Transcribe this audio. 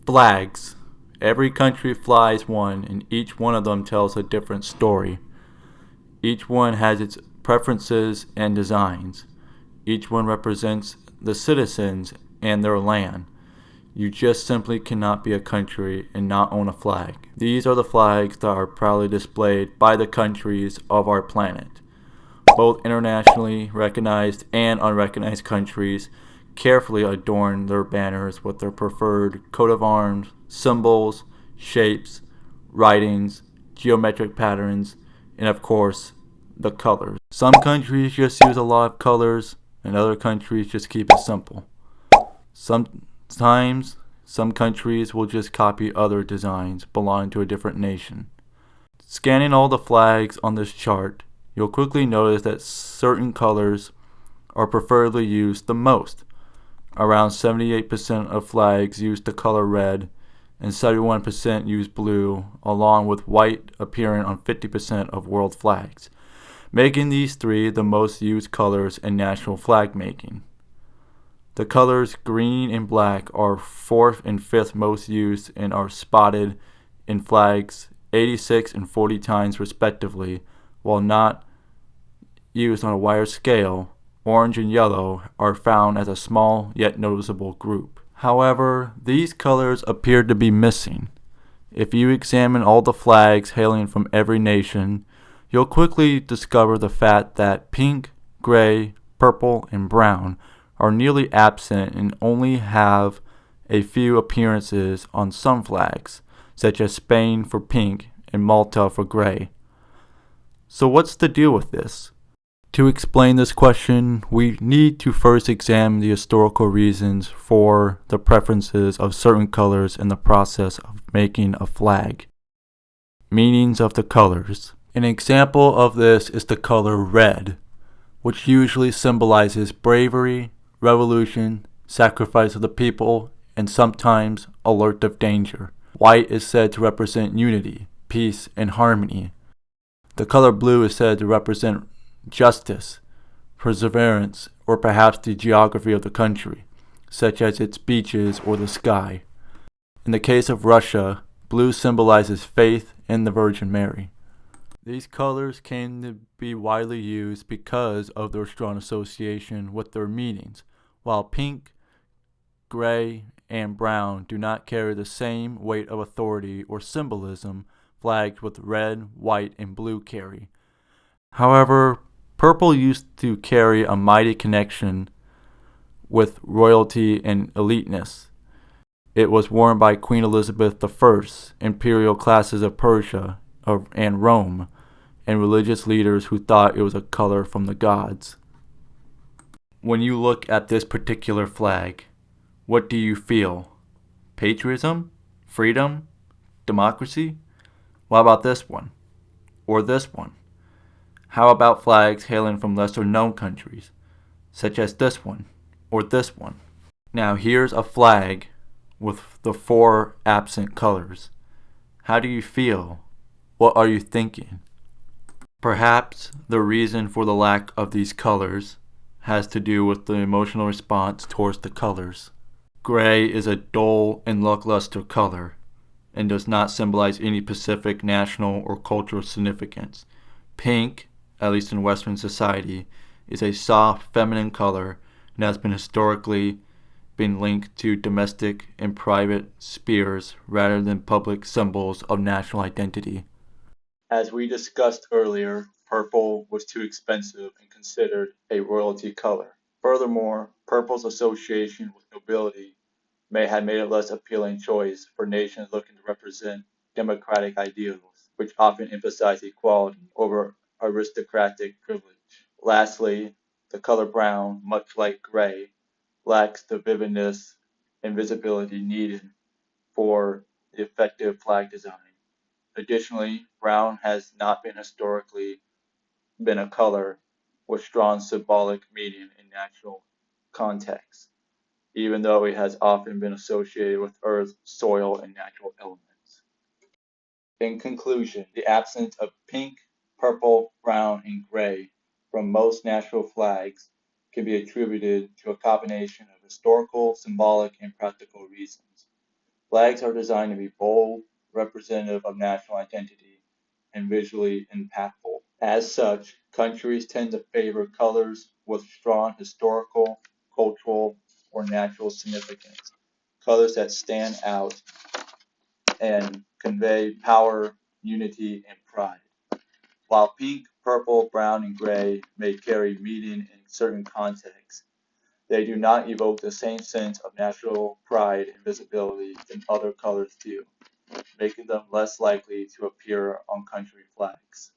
Flags. Every country flies one, and each one of them tells a different story. Each one has its preferences and designs. Each one represents the citizens and their land. You just simply cannot be a country and not own a flag. These are the flags that are proudly displayed by the countries of our planet. Both internationally recognized and unrecognized countries carefully adorn their banners with their preferred coat of arms, symbols, shapes, writings, geometric patterns, and of course, the colors. Some countries just use a lot of colors, and other countries just keep it simple. Sometimes, some countries will just copy other designs belonging to a different nation. Scanning all the flags on this chart, you'll quickly notice that certain colors are preferably used the most. Around 78% of flags use the color red, and 71% use blue, along with white appearing on 50% of world flags, making these three the most used colors in national flag making. The colors green and black are fourth and fifth most used and are spotted in flags 86 and 40 times respectively, while not used on a wider scale. Orange and yellow are found as a small yet noticeable group. However, these colors appear to be missing. If you examine all the flags hailing from every nation, you'll quickly discover the fact that pink, gray, purple, and brown are nearly absent and only have a few appearances on some flags, such as Spain for pink and Malta for gray. So what's the deal with this? To explain this question, we need to first examine the historical reasons for the preferences of certain colors in the process of making a flag. Meanings of the colors. An example of this is the color red, which usually symbolizes bravery, revolution, sacrifice of the people, and sometimes alert of danger. White is said to represent unity, peace, and harmony. The color blue is said to represent justice, perseverance, or perhaps the geography of the country, such as its beaches or the sky. In the case of Russia, blue symbolizes faith and the Virgin Mary. These colors came to be widely used because of their strong association with their meanings, while pink, gray, and brown do not carry the same weight of authority or symbolism flags with red, white, and blue carry. However, purple used to carry a mighty connection with royalty and eliteness. It was worn by Queen Elizabeth I, imperial classes of Persia and Rome, and religious leaders who thought it was a color from the gods. When you look at this particular flag, what do you feel? Patriotism? Freedom? Democracy? What about this one? Or this one? How about flags hailing from lesser known countries, such as this one or this one? Now here's a flag with the four absent colors. How do you feel? What are you thinking? Perhaps the reason for the lack of these colors has to do with the emotional response towards the colors. Gray is a dull and lackluster color and does not symbolize any specific national or cultural significance. Pink, at least in Western society, is a soft, feminine color and has been historically been linked to domestic and private spheres rather than public symbols of national identity. As we discussed earlier, purple was too expensive and considered a royalty color. Furthermore, purple's association with nobility may have made it a less appealing choice for nations looking to represent democratic ideals, which often emphasize equality over aristocratic privilege. Lastly, the color brown, much like gray, lacks the vividness and visibility needed for the effective flag design. Additionally, brown has not been historically been a color with strong symbolic meaning in natural contexts, even though it has often been associated with earth, soil, and natural elements. In conclusion, the absence of pink, purple, brown, and gray from most national flags can be attributed to a combination of historical, symbolic, and practical reasons. Flags are designed to be bold, representative of national identity, and visually impactful. As such, countries tend to favor colors with strong historical, cultural, or natural significance. Colors that stand out and convey power, unity, and pride. While pink, purple, brown, and gray may carry meaning in certain contexts, they do not evoke the same sense of national pride and visibility than other colors do, making them less likely to appear on country flags.